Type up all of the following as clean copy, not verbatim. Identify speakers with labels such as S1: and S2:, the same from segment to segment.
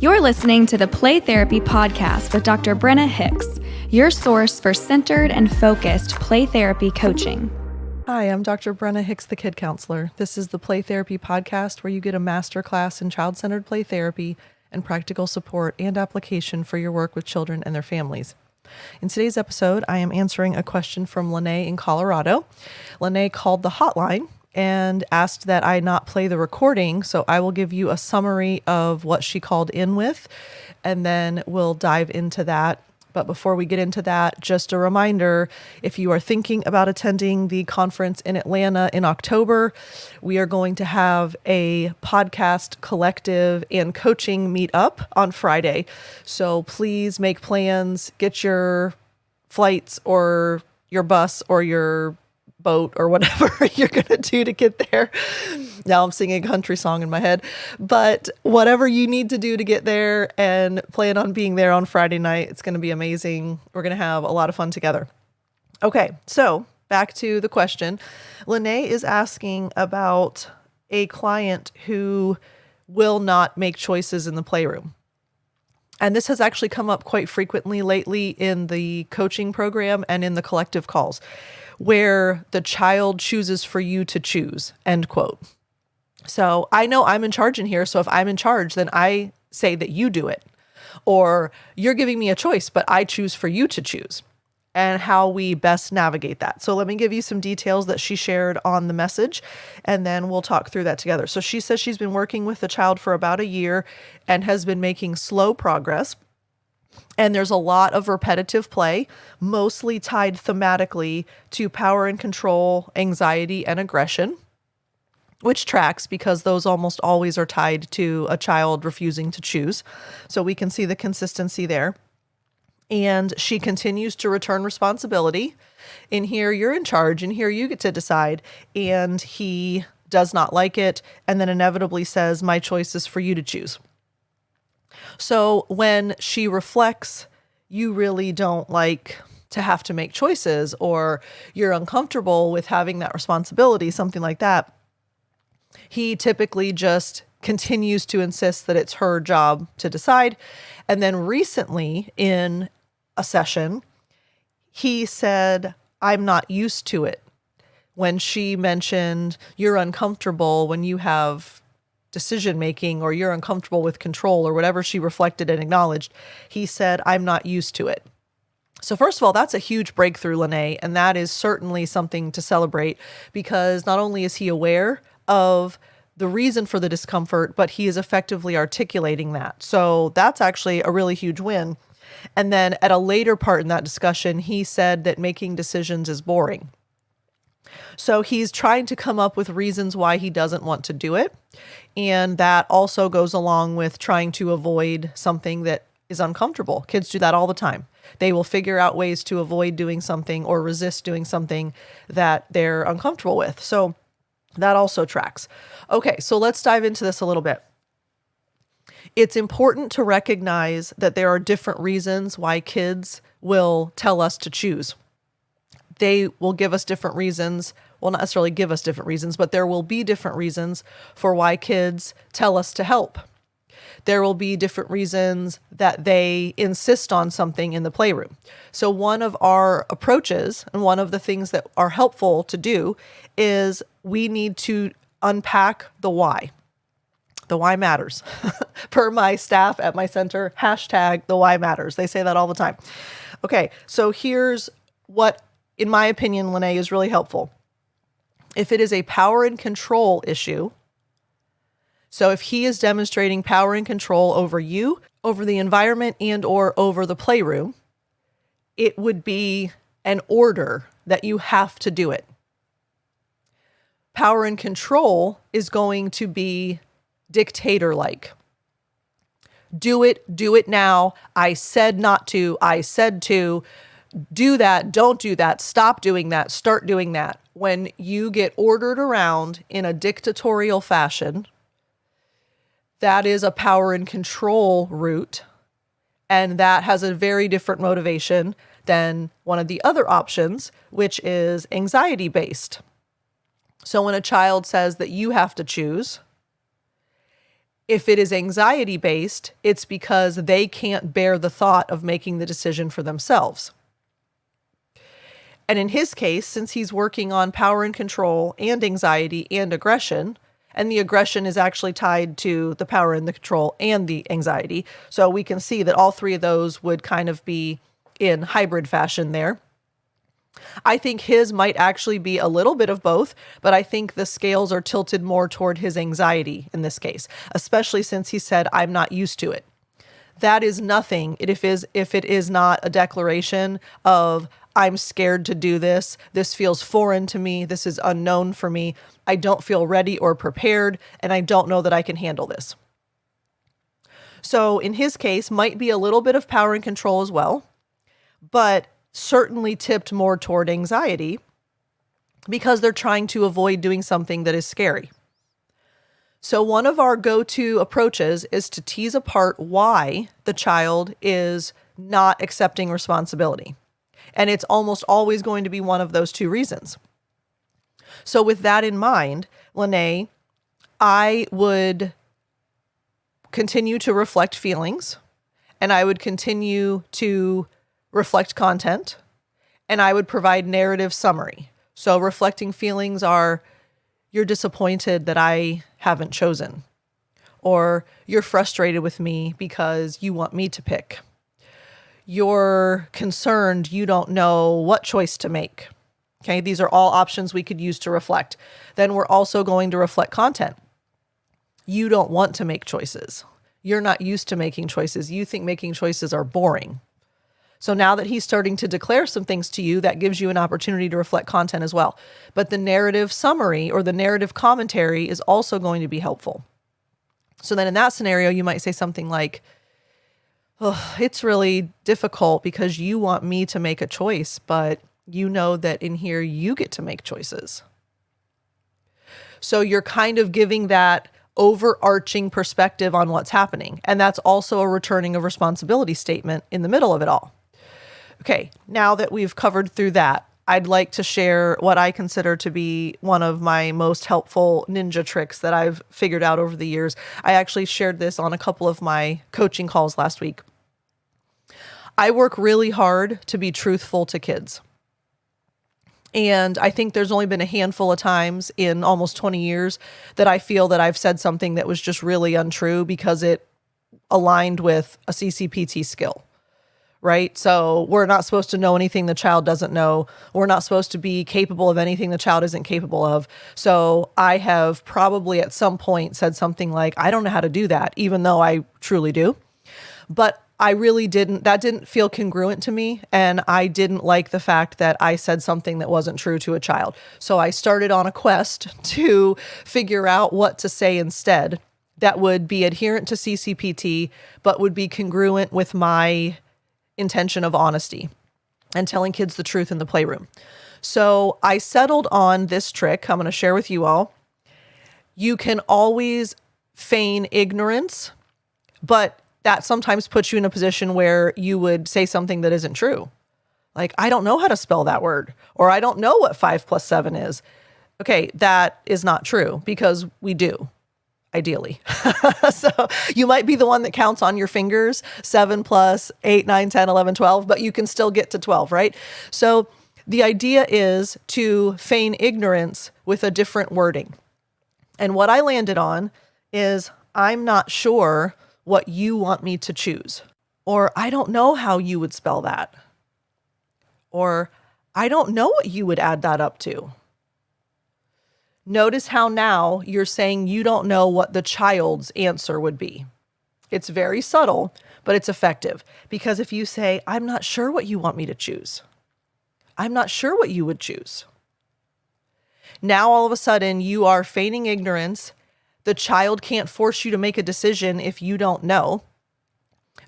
S1: You're listening to the Play Therapy Podcast with Dr. Brenna Hicks, your source for centered and focused play therapy coaching.
S2: Hi, I'm Dr. Brenna Hicks, the Kid Counselor. This is the Play Therapy Podcast where you get a masterclass in child-centered play therapy and practical support and application for your work with children and their families. In today's episode, I am answering a question from Linae in Colorado. Linae called the hotline and asked that I not play the recording, so I will give you a summary of what she called in with, and then we'll dive into that. But before we get into that, just a reminder, if you are thinking about attending the conference in Atlanta in October, we are going to have a podcast collective and coaching meetup on Friday. So please make plans, get your flights or your bus or your boat or whatever you're going to do to get there. Now I'm singing a country song in my head, but whatever you need to do to get there, and plan on being there on Friday night. It's going to be amazing. We're going to have a lot of fun together. Okay, so back to the question. Linae is asking about a client who will not make choices in the playroom. And this has actually come up quite frequently lately in the coaching program and in the collective calls, where the child chooses for you to choose, end quote. So I know I'm in charge in here. So if I'm in charge, then I say that you do it, or you're giving me a choice, but I choose for you to choose, and how we best navigate that. So let me give you some details that she shared on the message, and then we'll talk through that together. So she says she's been working with the child for about a year and has been making slow progress. And there's a lot of repetitive play, mostly tied thematically to power and control, anxiety, and aggression, which tracks because those almost always are tied to a child refusing to choose. So we can see the consistency there. And she continues to return responsibility. In here, you're in charge. In here, you get to decide. And he does not like it, and then inevitably says, my choice is for you to choose. So when she reflects, you really don't like to have to make choices, or you're uncomfortable with having that responsibility, something like that, he typically just continues to insist that it's her job to decide. And then recently in a session, he said, I'm not used to it. When she mentioned you're uncomfortable when you have decision making, or you're uncomfortable with control, or whatever she reflected and acknowledged, he said, I'm not used to it. So first of all, that's a huge breakthrough, Linae, and that is certainly something to celebrate, because not only is he aware of the reason for the discomfort, but he is effectively articulating that. So that's actually a really huge win. And then at a later part in that discussion, he said that making decisions is boring. So he's trying to come up with reasons why he doesn't want to do it. And that also goes along with trying to avoid something that is uncomfortable. Kids do that all the time. They will figure out ways to avoid doing something or resist doing something that they're uncomfortable with. So that also tracks. Okay, so let's dive into this a little bit. It's important to recognize that there are different reasons why kids will tell us to choose. They will give us different reasons. Well, not necessarily give us different reasons, but there will be different reasons for why kids tell us to help. There will be different reasons that they insist on something in the playroom. So one of our approaches, and one of the things that are helpful to do, is we need to unpack the why. The why matters. Per my staff at my center, hashtag the why matters. They say that all the time. Okay, so here's what, in my opinion, Linae, is really helpful. If it is a power and control issue, so if he is demonstrating power and control over you, over the environment, and or over the playroom, it would be an order that you have to do it. Power and control is going to be dictator-like. Do it now. I said not to, I said to. Do that, don't do that, stop doing that, start doing that. When you get ordered around in a dictatorial fashion, that is a power and control route, and that has a very different motivation than one of the other options, which is anxiety-based. So when a child says that you have to choose, If it is anxiety-based, it's because they can't bear the thought of making the decision for themselves. And in his case, since he's working on power and control and anxiety and aggression, and the aggression is actually tied to the power and the control and the anxiety, so we can see that all three of those would kind of be in hybrid fashion there. I think his might actually be a little bit of both, but I think the scales are tilted more toward his anxiety in this case, especially since he said, I'm not used to it. That is nothing if it is not a declaration of, I'm scared to do this. This feels foreign to me. This is unknown for me. I don't feel ready or prepared, and I don't know that I can handle this. So in his case, might be a little bit of power and control as well, but certainly tipped more toward anxiety because they're trying to avoid doing something that is scary. So one of our go-to approaches is to tease apart why the child is not accepting responsibility. And it's almost always going to be one of those two reasons. So with that in mind, Linae, I would continue to reflect feelings, and I would continue to reflect content, and I would provide narrative summary. So reflecting feelings are, you're disappointed that I haven't chosen, or you're frustrated with me because you want me to pick. You're concerned you don't know what choice to make. Okay, these are all options we could use to reflect. Then we're also going to reflect content. You don't want to make choices. You're not used to making choices. You think making choices are boring. So now that he's starting to declare some things to you, that gives you an opportunity to reflect content as well. But the narrative summary or the narrative commentary is also going to be helpful. So then in that scenario, you might say something like, oh, it's really difficult because you want me to make a choice, but you know that in here you get to make choices. So you're kind of giving that overarching perspective on what's happening. And that's also a returning of responsibility statement in the middle of it all. Okay, now that we've covered through that, I'd like to share what I consider to be one of my most helpful ninja tricks that I've figured out over the years. I actually shared this on a couple of my coaching calls last week. I work really hard to be truthful to kids. And I think there's only been a handful of times in almost 20 years that I feel that I've said something that was just really untrue because it aligned with a CCPT skill. Right? So we're not supposed to know anything the child doesn't know. We're not supposed to be capable of anything the child isn't capable of. So I have probably at some point said something like, I don't know how to do that, even though I truly do. But I really that didn't feel congruent to me. And I didn't like the fact that I said something that wasn't true to a child. So I started on a quest to figure out what to say instead that would be adherent to CCPT, but would be congruent with my intention of honesty and telling kids the truth in the playroom. So I settled on this trick I'm going to share with you all. You can always feign ignorance, but that sometimes puts you in a position where you would say something that isn't true. Like, I don't know how to spell that word, or I don't know what 5 + 7 is. Okay, that is not true because we do. Ideally. So you might be the one that counts on your fingers, 7 + 8, 9, 10, 11, 12, but you can still get to 12, right? So the idea is to feign ignorance with a different wording. And what I landed on is, I'm not sure what you want me to choose, or I don't know how you would spell that, or I don't know what you would add that up to. Notice how now you're saying you don't know what the child's answer would be. It's very subtle, but it's effective. Because if you say, I'm not sure what you want me to choose, I'm not sure what you would choose. Now, all of a sudden, you are feigning ignorance. The child can't force you to make a decision if you don't know.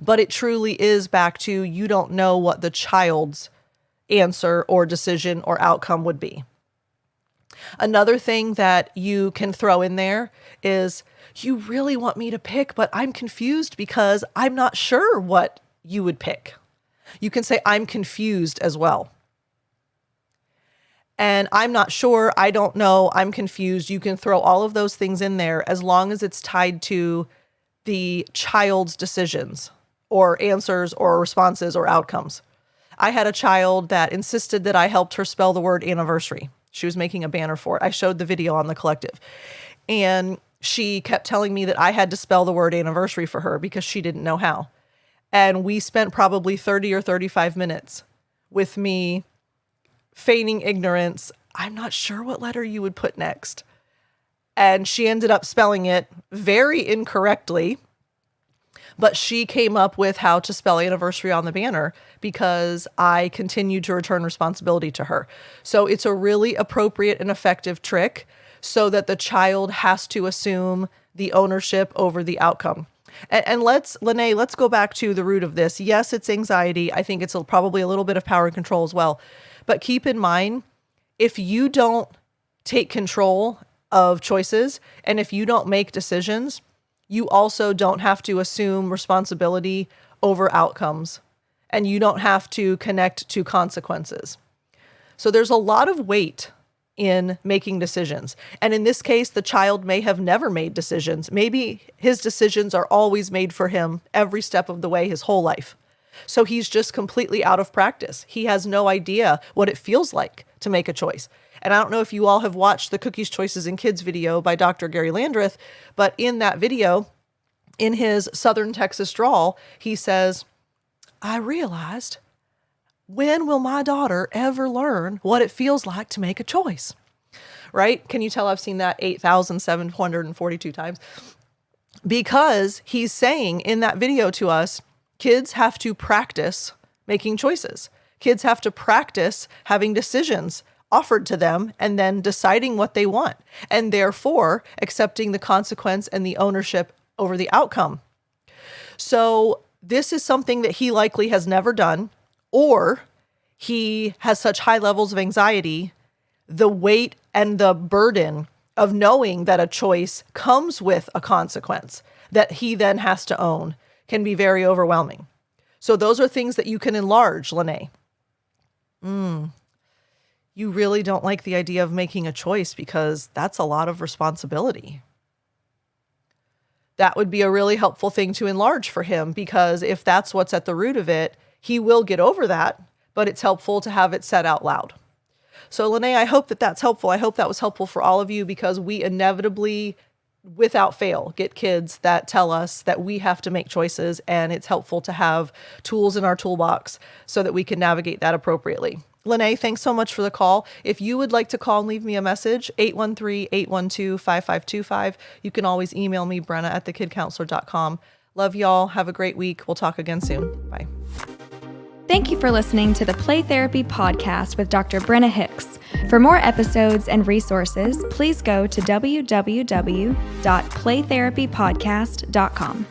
S2: But it truly is back to you don't know what the child's answer or decision or outcome would be. Another thing that you can throw in there is, you really want me to pick, but I'm confused because I'm not sure what you would pick. You can say, I'm confused as well. And I'm not sure, I don't know, I'm confused. You can throw all of those things in there as long as it's tied to the child's decisions or answers or responses or outcomes. I had a child that insisted that I helped her spell the word anniversary. She was making a banner for it. I showed the video on the collective. And she kept telling me that I had to spell the word anniversary for her because she didn't know how. And we spent probably 30 or 35 minutes with me feigning ignorance. I'm not sure what letter you would put next. And she ended up spelling it very incorrectly. But she came up with how to spell anniversary on the banner because I continued to return responsibility to her. So it's a really appropriate and effective trick so that the child has to assume the ownership over the outcome. And Linae, let's go back to the root of this. Yes, it's anxiety. I think it's probably a little bit of power and control as well. But keep in mind, if you don't take control of choices and if you don't make decisions, you also don't have to assume responsibility over outcomes, and you don't have to connect to consequences. So there's a lot of weight in making decisions. And in this case, the child may have never made decisions. Maybe his decisions are always made for him every step of the way his whole life. So he's just completely out of practice. He has no idea what it feels like to make a choice. And I don't know if you all have watched the Cookies, Choices, and Kids video by Dr. Gary Landreth, but in that video, in his Southern Texas drawl, he says, I realized, when will my daughter ever learn what it feels like to make a choice? Right? Can you tell I've seen that 8,742 times? Because he's saying in that video to us, kids have to practice making choices. Kids have to practice having decisions offered to them and then deciding what they want, and therefore accepting the consequence and the ownership over the outcome. So this is something that he likely has never done, or he has such high levels of anxiety, the weight and the burden of knowing that a choice comes with a consequence that he then has to own can be very overwhelming. So those are things that you can enlarge, Linae. You really don't like the idea of making a choice because that's a lot of responsibility. That would be a really helpful thing to enlarge for him, because if that's what's at the root of it, he will get over that, but it's helpful to have it said out loud. So Linae, I hope that that's helpful. I hope that was helpful for all of you, because we inevitably, without fail, get kids that tell us that we have to make choices, and it's helpful to have tools in our toolbox so that we can navigate that appropriately. Linae, thanks so much for the call. If you would like to call and leave me a message, 813-812-5525. You can always email me, Brenna at thekidcounselor.com. Love y'all. Have a great week. We'll talk again soon. Bye.
S1: Thank you for listening to the Play Therapy Podcast with Dr. Brenna Hicks. For more episodes and resources, please go to www.playtherapypodcast.com.